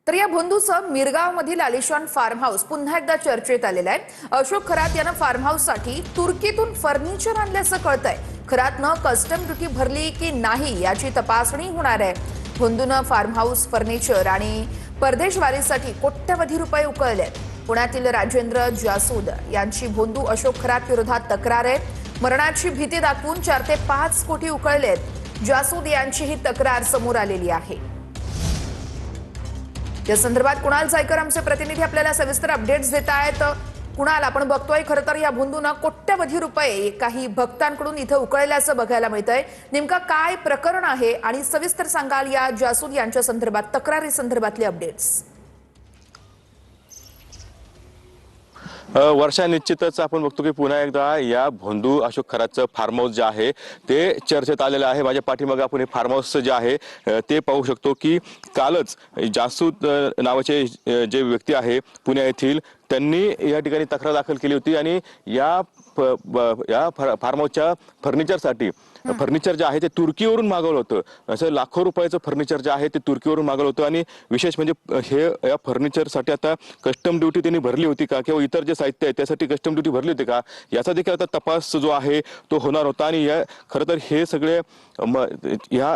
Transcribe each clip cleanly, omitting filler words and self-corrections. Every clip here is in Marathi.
तर या भोंदूचं मिरगावमधील आलिशान फार्म हाऊस पुन्हा एकदा चर्चेत आलेलं आहे। अशोक खरात यानं फार्म हाऊससाठी तुर्कीतून फर्निचर आणल्याचं कळतंय। खरातनं कस्टम ड्युटी भरली की नाही याची तपासणी होणार आहे। भोंदूनं फार्म हाऊस फर्निचर आणि परदेशवारीसाठी कोट्यवधी रुपये उकळलेत। पुण्यातील राजेंद्र जासूद यांची भोंदू अशोक खरात विरोधात तक्रार आहे। मरणाची भीती दाखवून 4 ते 5 कोटी उकळलेत। जासूद यांची ही तक्रार समोर आलेली आहे। या संदर्भात कुणाल जायकर आमचे प्रतिनिधी आपल्याला सविस्तर अपडेट्स देत आहेत। कुणाल, आपण बघतोय खरं तर या भोंदूनं कोट्यवधी रुपये काही भक्तांकडून इथं उकळल्याचं बघायला मिळतंय। नेमका काय प्रकरण आहे आणि सविस्तर सांगाल या जासूद यांच्या संदर्भात तक्रारी संदर्भातले अपडेट्स? वर्षा, निश्चितच आपण बघतो की पुन्हा एकदा या भोंदू अशोक खरातचं फार्म हाऊस जे आहे ते चर्चेत आलेलं आहे। माझ्या पाठीमागे आपण हे फार्म हाऊस जे आहे ते पाहू शकतो की कालच जासूद नावाचे जे व्यक्ती आहे पुणे येथील, त्यांनी या ठिकाणी तक्रार दाखल केली होती आणि या फार्म हाऊसच्या फर्निचर जे आहे ते तुर्कीवरून मागवलं होतं। असं लाखो रुपयाचं फर्निचर जे आहे ते तुर्कीवरून मागवलं होतं आणि विशेष म्हणजे हे या फर्निचरसाठी आता कस्टम ड्युटी त्यांनी भरली होती का किंवा इतर जे साहित्य आहे त्यासाठी कस्टम ड्युटी भरली होती का याचा देखील आता तपास जो आहे तो होणार होता। आणि या खरं तर हे सगळे या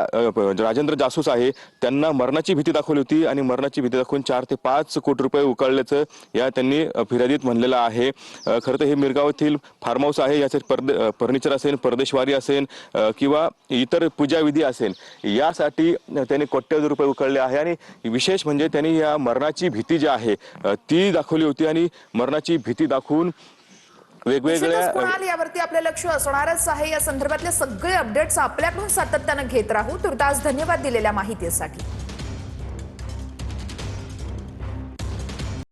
राजेंद्र जासूस आहे त्यांना मरणाची भीती दाखवली होती आणि मरणाची भीती दाखवून 4 ते 5 कोटी रुपये उकळल्याचं या त्यांनी फिर्यादीत म्हणलेलं आहे। खरं तर हे मिरगाव येथील फार्म हाऊस आहे, याचे फर्निचर असेल, परदेशवारी असेल किंवा इतर पूजाविधी असेल यासाठी त्यांनी कोट्यवधी रुपये उकळले आहे। आणि विशेष म्हणजे त्यांनी या मरणाची भीती जी आहे ती दाखवली होती आणि मरणाची भीती दाखवून वेगवेगळ्या यावरती आपलं लक्ष असणारच आहे। या संदर्भातले सगळे अपडेट्स आपल्याकडून सातत्याने घेत राहू। तुर्तास धन्यवाद दिलेल्या माहितीसाठी।